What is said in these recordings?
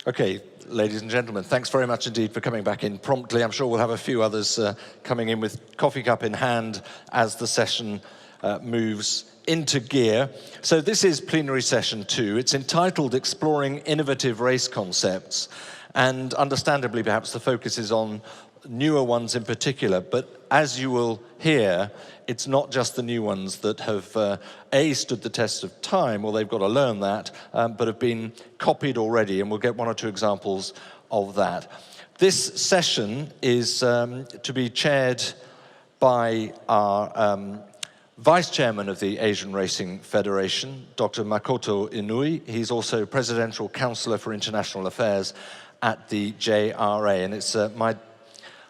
Okay, ladies and gentlemen, thanks very much indeed for coming back in promptly. I'm sure we'll have a few others coming in with coffee cup in hand as the session moves into gear. So this is plenary session 2. It's entitled Exploring Innovative Race Concepts, and understandably perhaps the focus is on newer ones in particular, but as you will hear, it's not just the new ones that have A, stood the test of time, or they've got to learn that, but have been copied already, and we'll get one or two examples of that. This session is to be chaired by our Vice Chairman of the Asian Racing Federation, Dr. Makoto Inoue. He's also Presidential Counselor for International Affairs at the JRA, and it's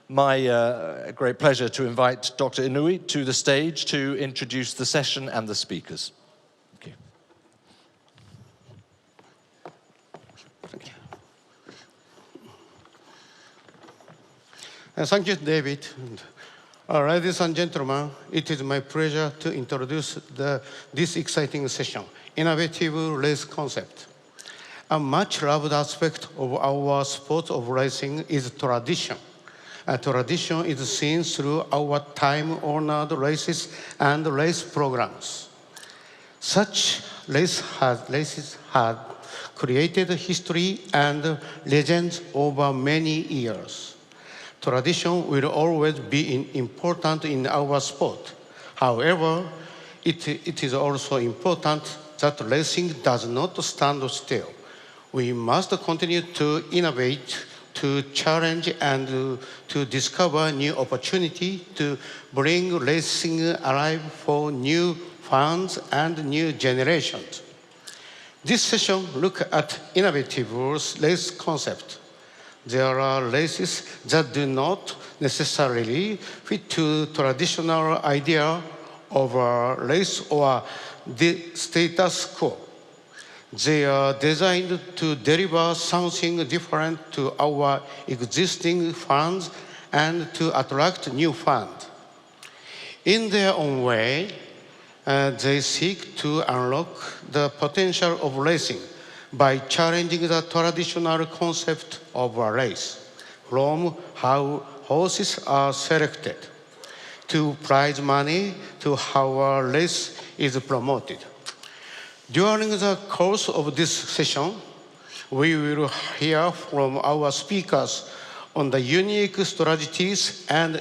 my great pleasure to invite Dr. Inoue to the stage to introduce the session and the speakers. Thank you. Thank you, David. Ladies and gentlemen, it is my pleasure to introduce this exciting session, Innovative Race Concept. A much loved aspect of our sport of racing is tradition. Tradition is seen through our time-honored races and race programs. Such races have created history and legends over many years. Tradition will always be important in our sport. However, it is also important that racing does not stand still. We must continue to innovate, to challenge and to discover new opportunity to bring racing alive for new fans and new generations. This session looks at innovative race concept. There are races that do not necessarily fit to traditional idea of a race or the status quo. They are designed to deliver something different to our existing fans and to attract new fans. In their own way, they seek to unlock the potential of racing by challenging the traditional concept of a race, from how horses are selected, to prize money, to how a race is promoted. During the course of this session, we will hear from our speakers on the unique strategies and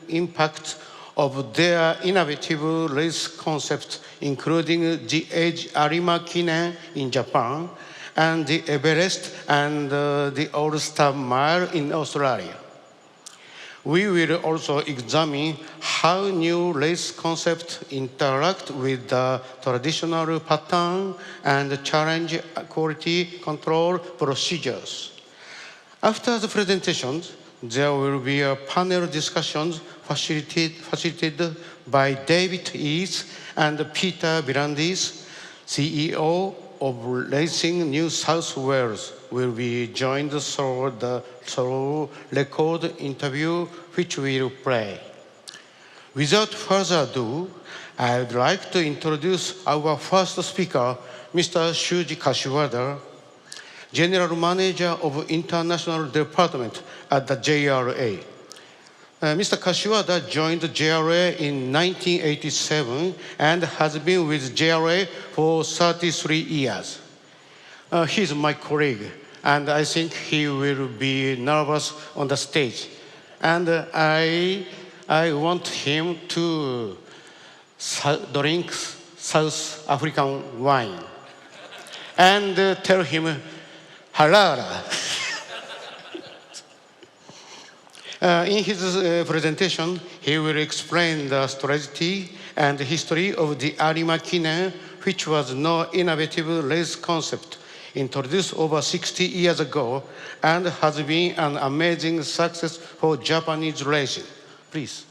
impact of their innovative race concepts, including the Age Arima Kinen in Japan, and the Everest and the All-Star Mile in Australia. We will also examine how new race concepts interact with the traditional pattern and challenge quality control procedures. After the presentations, there will be a panel discussion facilitated by David East and Peter Bilandis, CEO of Racing New South Wales, will be joined through record interview which will play. Without further ado, I would like to introduce our first speaker, Mr. Shuji Kashiwada, General Manager of International Department at the JRA. Mr. Kashiwada joined the JRA in 1987 and has been with JRA for 33 years. He's my colleague, and I think he will be nervous on the stage. And I want him to drink South African wine and tell him halala. In his presentation, he will explain the strategy and history of the Arima Kinen, which was no innovative race concept introduced over 60 years ago and has been an amazing success for Japanese racing. Please.